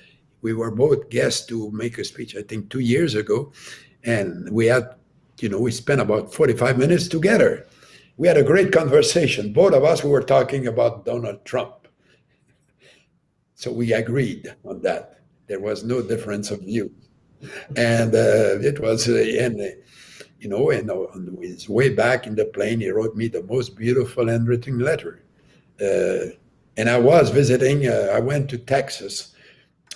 we were both guests to make a speech, I think 2 years ago. And we had, we spent about 45 minutes together. We had a great conversation. Both of us, we were talking about Donald Trump. So we agreed on that. There was no difference of view. And it was, and on his way back in the plane, he wrote me the most beautiful handwritten letter. And I was visiting, I went to Texas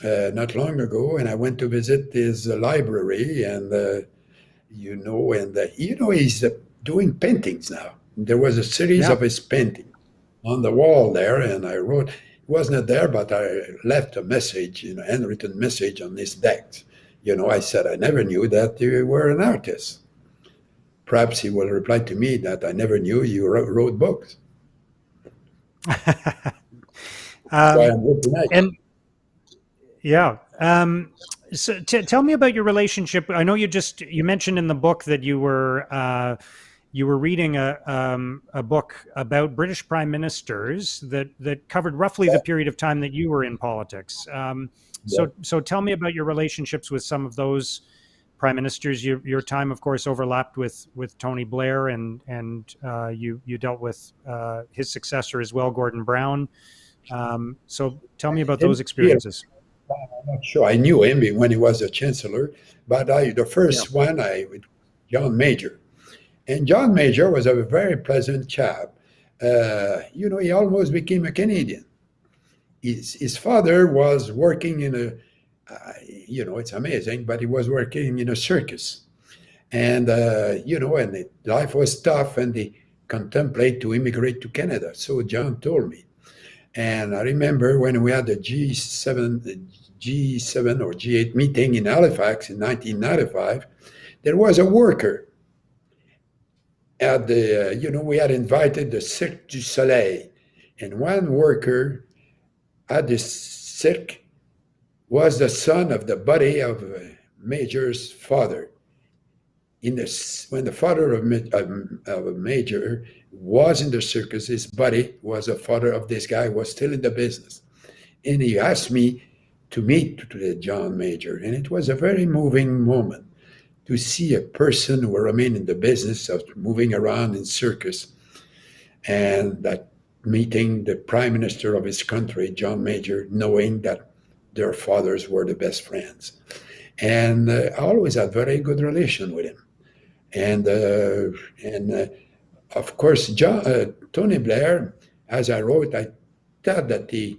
not long ago, and I went to visit his library, and he's doing paintings now. There was a series Yeah. of his paintings on the wall there, and I wrote. It wasn't there, but I left a message, handwritten message on his deck. I said, I never knew that you were an artist. Perhaps he will reply to me that I never knew you wrote books. That's why I'm here tonight. And yeah. So tell me about your relationship. I know you mentioned in the book that you were reading a book about British prime ministers that covered roughly the period of time that you were in politics. So tell me about your relationships with some of those prime ministers. Your time, of course, overlapped with Tony Blair, and you dealt with his successor as well, Gordon Brown. So tell me about those experiences. I'm not sure. I knew him when he was a chancellor, but the first one, with John Major. And John Major was a very pleasant chap. He almost became a Canadian. His father was working in it's amazing, but he was working in a circus. And, and life was tough, and they contemplate to immigrate to Canada. So John told me. And I remember when we had the G7 or G8 meeting in Halifax in 1995, there was a worker at the, we had invited the Cirque du Soleil, and one worker at the Cirque was the son of the buddy of Major's father. When the father of a Major was in the circus, his buddy was a father of this guy, was still in the business. And he asked me to meet John Major. And it was a very moving moment to see a person who remained in the business of moving around in circus, and that meeting the prime minister of his country, John Major, knowing that their fathers were the best friends. And I always had very good relation with him. And of course, Tony Blair, as I wrote, I thought that he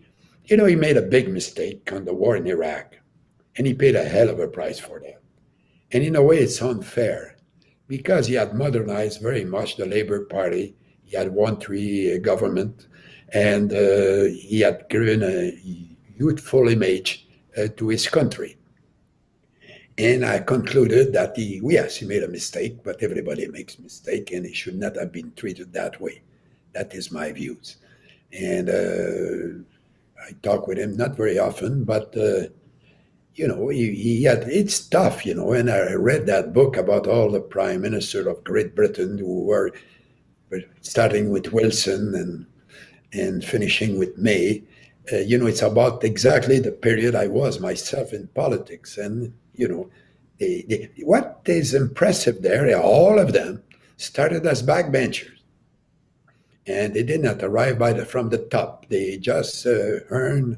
made a big mistake on the war in Iraq, and he paid a hell of a price for that. And in a way, it's unfair, because he had modernized very much the Labour Party. He had won 3 government, and he had given a youthful image to his country. And I concluded that he made a mistake, but everybody makes mistake, and he should not have been treated that way. That is my views. And I talk with him, not very often, but it's tough, and I read that book about all the prime ministers of Great Britain who were starting with Wilson and finishing with May. It's about exactly the period I was myself in politics. And, what is impressive there, all of them started as backbenchers. And they did not arrive from the top. They just earned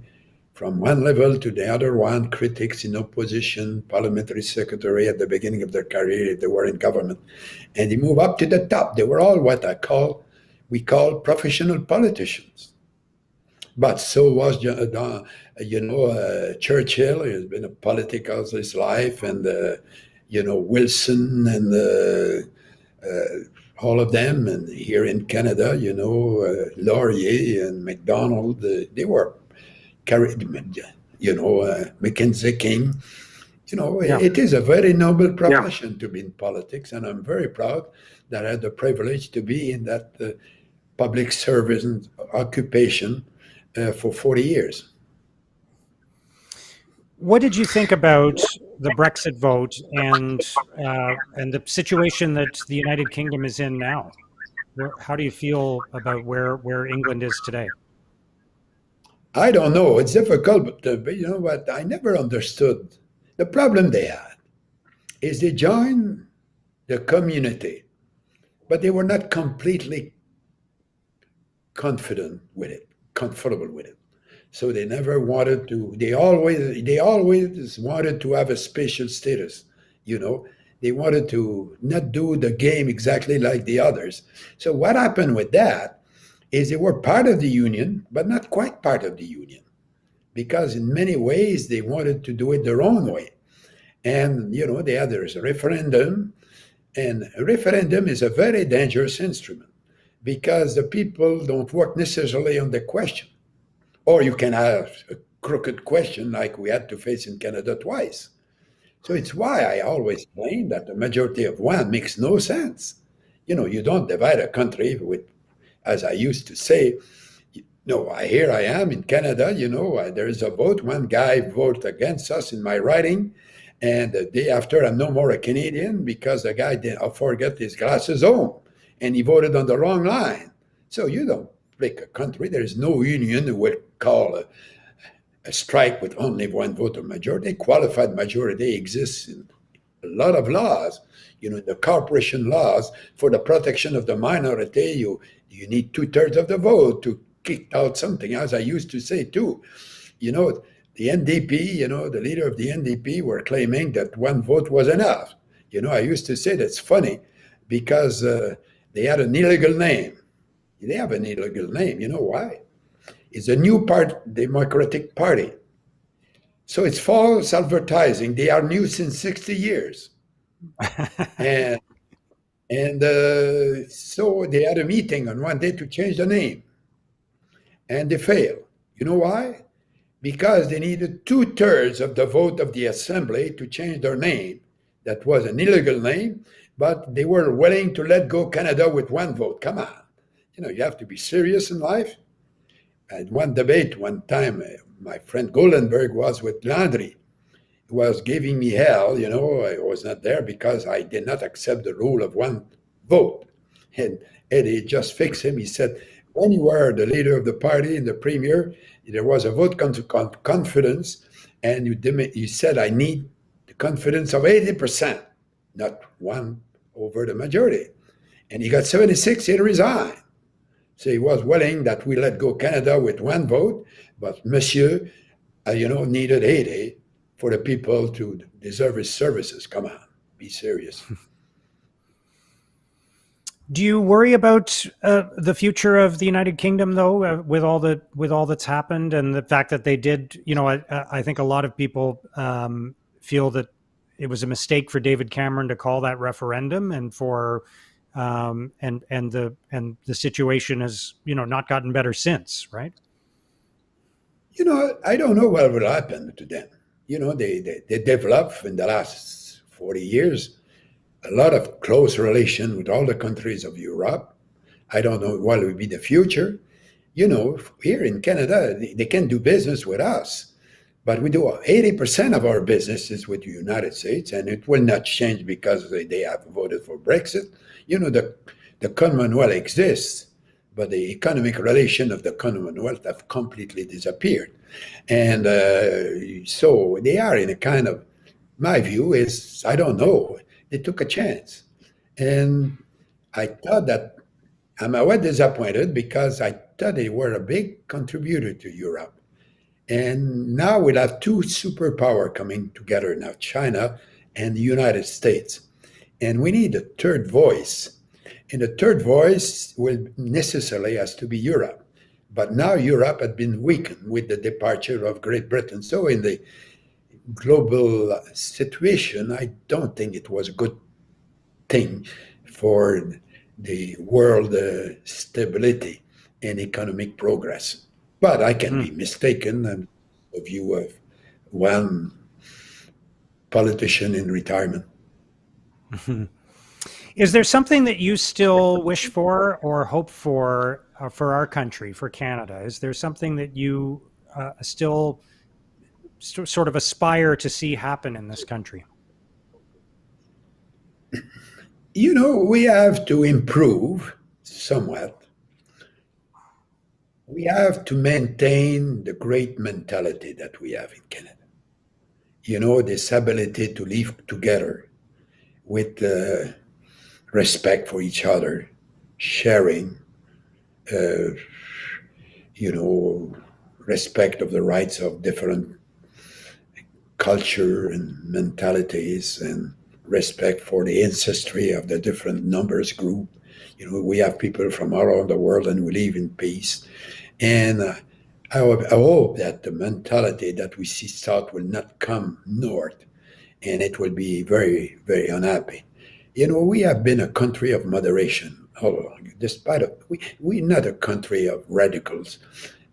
from one level to the other one, critics in opposition, parliamentary secretary at the beginning of their career if they were in government. And they move up to the top. They were all what we call professional politicians. But so was, Churchill. He's been a politic all his life, and, Wilson, and all of them. And here in Canada, Laurier and MacDonald, they were carried, Mackenzie King. It is a very noble profession to be in politics, and I'm very proud that I had the privilege to be in that public service occupation for 40 years. What did you think about the Brexit vote and the situation that the United Kingdom is in now? How do you feel about where England is today? I don't know. It's difficult, but what I never understood. The problem they had is they joined the community, but they were not completely comfortable with it. So they never wanted to. They always wanted to have a special status. You know, they wanted to not do the game exactly like the others. So what happened with that is they were part of the union, but not quite part of the union, because in many ways they wanted to do it their own way. And they had there's a referendum, and a referendum is a very dangerous instrument because the people don't work necessarily on the question. Or you can have a crooked question like we had to face in Canada twice. So it's why I always claim that the majority of one makes no sense. You don't divide a country with, as I used to say, here I am in Canada, there is a vote. One guy voted against us in my writing, and the day after, I'm no more a Canadian because the guy didn't forget his glasses home, and he voted on the wrong line. So you don't break a country. There is no union who will call a strike with only one vote of majority. Qualified majority exists in a lot of laws. The corporation laws for the protection of the minority, you need 2/3 of the vote to kick out something. As I used to say too, the NDP, the leader of the NDP were claiming that one vote was enough. I used to say that's funny because they had an illegal name. They have an illegal name. You know why? It's a new Democratic Party. So it's false advertising. They are new since 60 years. and so they had a meeting on one day to change the name. And they failed. You know why? Because they needed 2/3 of the vote of the assembly to change their name. That was an illegal name, but they were willing to let go Canada with one vote. Come on. You have to be serious in life. At one debate one time, my friend Goldenberg was with Landry. He was giving me hell. I was not there because I did not accept the rule of one vote. And Eddie just fixed him. He said, when you were the leader of the party and the premier, there was a vote confidence, and you said, I need the confidence of 80%, not one over the majority. And he got 76, he resigned. So he was willing that we let go Canada with one vote, but Monsieur, needed 80 for the people to deserve his services. Come on, be serious. Do you worry about the future of the United Kingdom, though, with all that's happened and the fact that they did? I think a lot of people feel that it was a mistake for David Cameron to call that referendum, and for and the situation has not gotten better since, right? I don't know what will happen to them. They developed in the last 40 years a lot of close relation with all the countries of Europe. I don't know what will be the future. Here in Canada, they can do business with us, but we do 80% of our business is with the United States, and it will not change because they have voted for Brexit. The Commonwealth exists, but the economic relation of the Commonwealth have completely disappeared. And so they are in a kind of, my view is, I don't know, they took a chance. And I thought that I was disappointed because I thought they were a big contributor to Europe. And now we'll have two superpowers coming together now, China and the United States. And we need a third voice. And the third voice will necessarily has to be Europe. But now Europe had been weakened with the departure of Great Britain. So in the global situation, I don't think it was a good thing for the world stability and economic progress. But I can be mistaken, and the view of one politician in retirement. Is there something that you still wish for or hope for our country, for Canada? Is there something that you still sort of aspire to see happen in this country? We have to improve somewhat. We have to maintain the great mentality that we have in Canada. This ability to live together with respect for each other, sharing, respect of the rights of different culture and mentalities, and respect for the ancestry of the different numbers group. We have people from all around the world, and we live in peace. And I hope that the mentality that we see south will not come north, and it will be very, very unhappy. We have been a country of moderation all along. Despite we're not a country of radicals.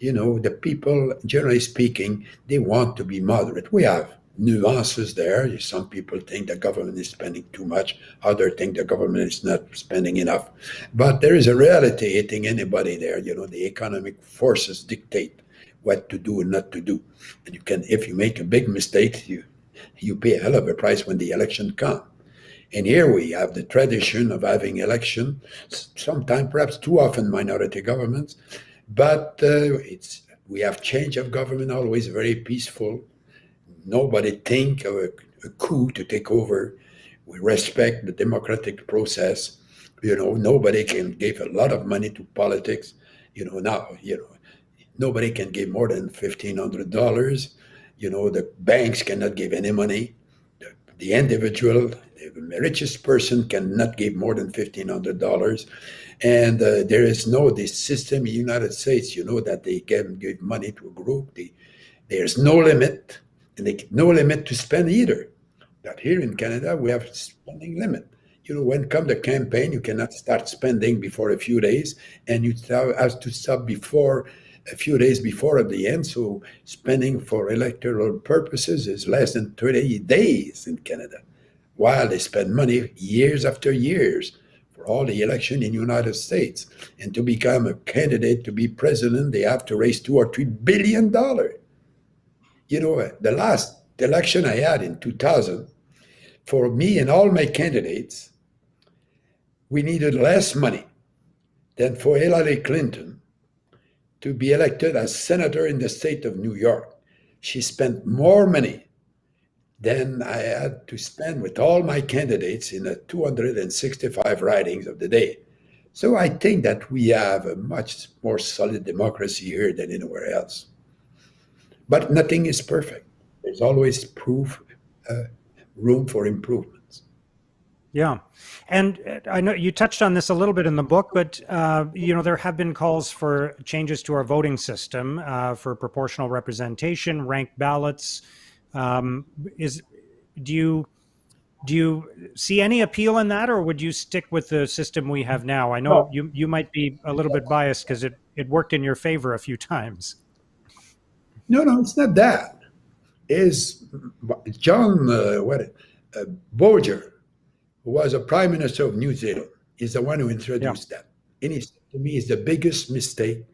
The people, generally speaking, they want to be moderate. We have nuances there. Some people think the government is spending too much. Others think the government is not spending enough. But there is a reality hitting anybody there. The economic forces dictate what to do and not to do. And if you make a big mistake, you pay a hell of a price when the election comes. And here we have the tradition of having election, sometimes perhaps too often minority governments, but we have change of government, always very peaceful. Nobody think of a coup to take over. We respect the democratic process. Nobody can give a lot of money to politics. Nobody can give more than $1,500. The banks cannot give any money. The individual, the richest person cannot give more than $1,500. And there is this system in the United States, that they can give money to a group. There's no limit, and no limit to spend either. But here in Canada, we have a spending limit. When come the campaign, you cannot start spending before a few days, and you have to stop a few days before at the end. So spending for electoral purposes is less than 30 days in Canada, while they spend money years after years for all the election in the United States. And to become a candidate to be president, they have to raise $2 or $3 billion. The last election I had in 2000, for me and all my candidates, we needed less money than for Hillary Clinton to be elected as senator in the state of New York. She spent more money than I had to spend with all my candidates in the 265 ridings of the day. So I think that we have a much more solid democracy here than anywhere else. But nothing is perfect. There's always room for improvements. Yeah. And I know you touched on this a little bit in the book, but, there have been calls for changes to our voting system for proportional representation, ranked ballots. Do you see any appeal in that, or would you stick with the system we have now? I know you might be a little bit biased because it worked in your favor a few times. No, it's not that. Is John Bolger, who was a prime minister of New Zealand, is the one who introduced that. And he said to me, it's the biggest mistake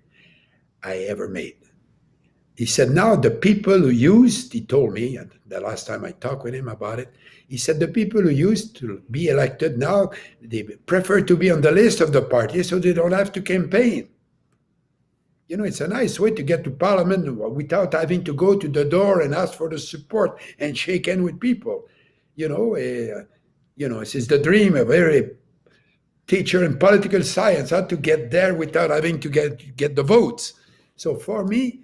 I ever made. He said, now the people who he told me, and the last time I talked with him about it, he said the people who used to be elected, now they prefer to be on the list of the party so they don't have to campaign. It's a nice way to get to Parliament without having to go to the door and ask for the support and shake hands with people. It's the dream of every teacher in political science, how to get there without having to get the votes. So for me,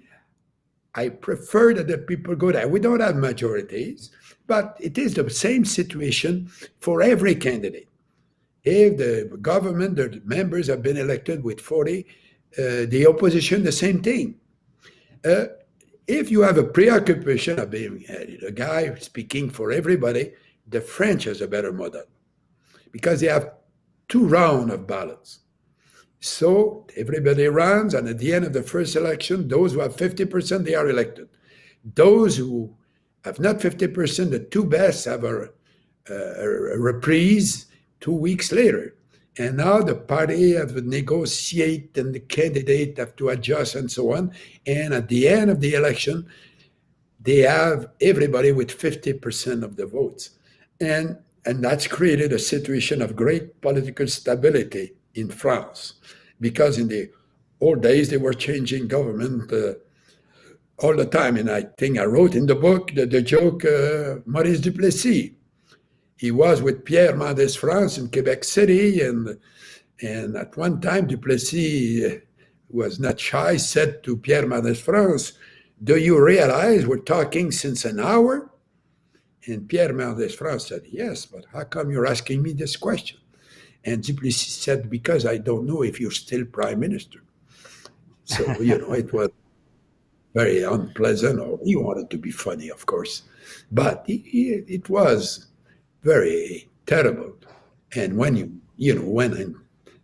I prefer that the people go there. We don't have majorities, but it is the same situation for every candidate. If the government, the members have been elected with 40, the opposition, the same thing. If you have a preoccupation of being a guy speaking for everybody, the French has a better model because they have 2 rounds of ballots. So everybody runs, and at the end of the first election, those who have 50%, they are elected. Those who have not 50%, the 2 best have a reprise 2 weeks later. And now the party have to negotiate, and the candidate have to adjust and so on. And at the end of the election, they have everybody with 50% of the votes. And that's created a situation of great political stability in France, because in the old days, they were changing government all the time. And I think I wrote in the book the joke, Maurice Duplessis. He was with Pierre Mendès France in Quebec City, and at one time Duplessis who was not shy, said to Pierre Mendès France, "Do you realize we're talking since an hour?" And Pierre Mendès France said, "Yes, but how come you're asking me this question?" And Duplessis said, "Because I don't know if you're still prime minister." So, it was very unpleasant. Or he wanted to be funny, of course, but it was very terrible. And when when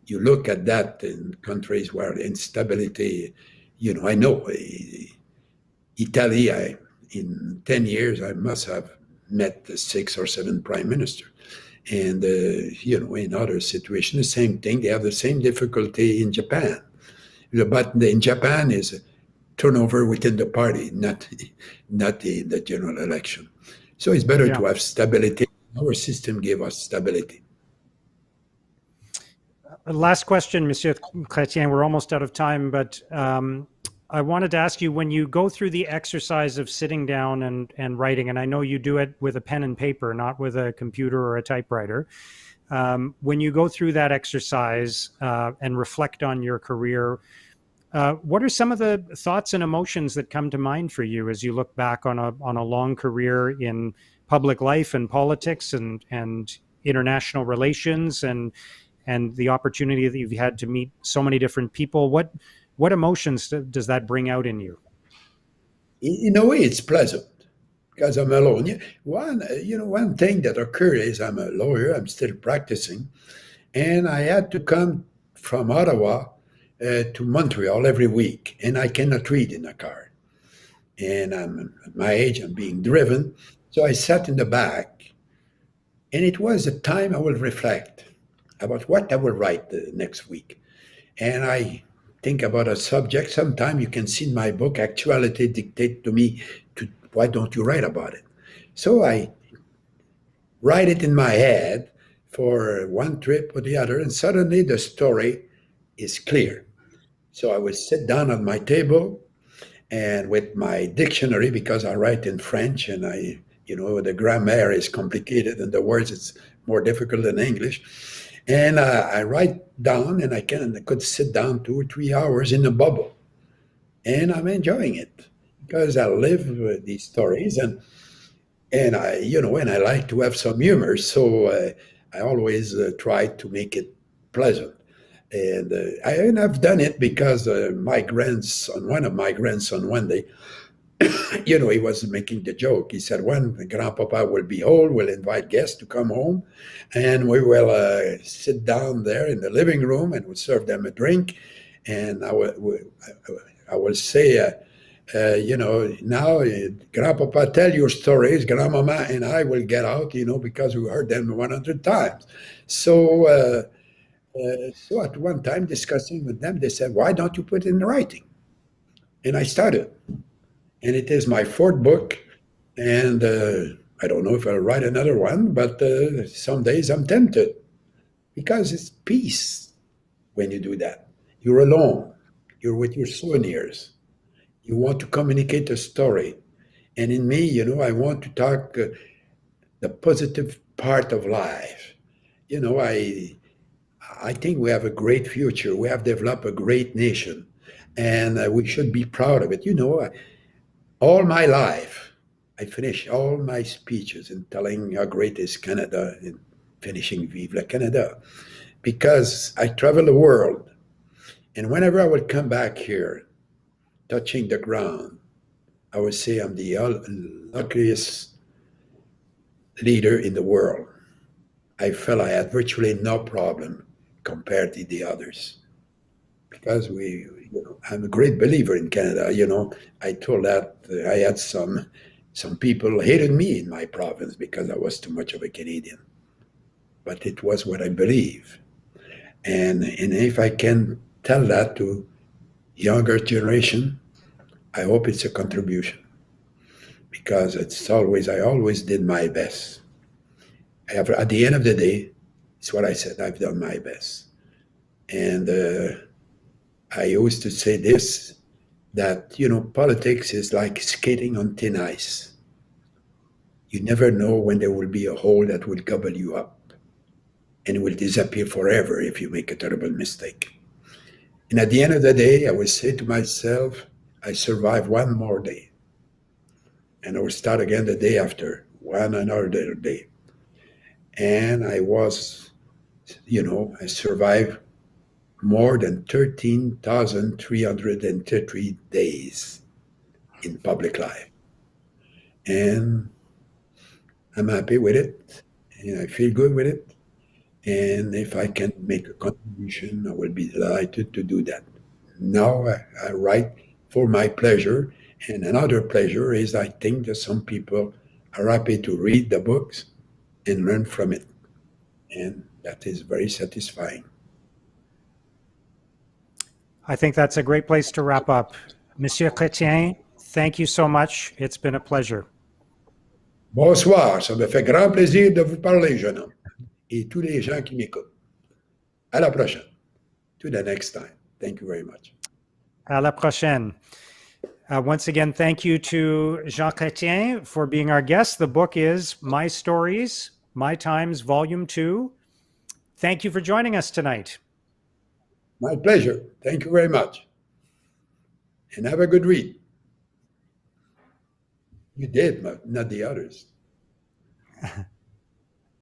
you look at that in countries where instability, I know Italy. In 10 years, I must have met 6 or 7 prime ministers. And, in other situations, the same thing. They have the same difficulty in Japan. But in Japan is turnover within the party, not in the general election. So it's better to have stability. Our system gave us stability. Last question, Monsieur Chrétien. We're almost out of time, but I wanted to ask you, when you go through the exercise of sitting down and writing, and I know you do it with a pen and paper, not with a computer or a typewriter. When you go through that exercise and reflect on your career, what are some of the thoughts and emotions that come to mind for you as you look back on a long career in public life and politics and international relations and the opportunity that you've had to meet so many different people? What emotions does that bring out in you? In a way, it's pleasant because I'm alone. One thing that occurred is I'm a lawyer. I'm still practicing, and I had to come from Ottawa to Montreal every week, and I cannot read in a car. And I'm at my age, I'm being driven. So I sat in the back, and it was a time I will reflect about what I will write the next week. And I think about a subject. Sometime you can see in my book, actuality dictate to me, why don't you write about it? So I write it in my head for one trip or the other, and suddenly the story is clear. So I will sit down at my table and with my dictionary, because I write in French and the grammar is complicated and the words it's more difficult than English. And I write down, and I could sit down 2 or 3 hours in a bubble, and I'm enjoying it because I live these stories, and I like to have some humor, so I always try to make it pleasant. And I've done it because one of my grandson, one day, he was making the joke. He said, when Grandpapa will be old, we'll invite guests to come home, and we will sit down there in the living room, and we'll serve them a drink. And I will say, now, Grandpapa, tell your stories. Grandmama and I will get out, because we heard them 100 times. So at one time, discussing with them, they said, why don't you put it in writing? And I started. And it is my 4th book, and I don't know if I'll write another one, but some days I'm tempted because it's peace when you do that. You're alone. You're with your souvenirs. You want to communicate a story. And in me, I want to talk the positive part of life. I think we have a great future. We have developed a great nation, and we should be proud of it. All my life, I finish all my speeches in telling how great is Canada and finishing Vive le Canada, because I travel the world, and whenever I would come back here, touching the ground, I would say I'm the luckiest leader in the world. I felt I had virtually no problem compared to the others, because I'm a great believer in Canada. I told that I had some people hated me in my province because I was too much of a Canadian, but it was what I believe. And if I can tell that to younger generation, I hope it's a contribution, because I always did my best. At the end of the day, it's what I said, I've done my best. And I used to say this, that, politics is like skating on thin ice. You never know when there will be a hole that will gobble you up and it will disappear forever if you make a terrible mistake. And at the end of the day, I would say to myself, I survived one more day. And I would start again the day after, one another day. And I was, I survived more than 13,333 days in public life. And I'm happy with it, and I feel good with it. And if I can make a contribution, I will be delighted to do that. Now I write for my pleasure, and another pleasure is I think that some people are happy to read the books and learn from it. And that is very satisfying. I think that's a great place to wrap up. Monsieur Chrétien, thank you so much. It's been a pleasure. Bonsoir, ça me fait grand plaisir de vous parler, jeune homme, et tous les gens qui m'écoutent. À la prochaine. To the next time. Thank you very much. À la prochaine. Once again, thank you to Jean Chrétien for being our guest. The book is My Stories, My Times, Volume 2. Thank you for joining us tonight. My pleasure. Thank you very much. And have a good read. You did, but not the others.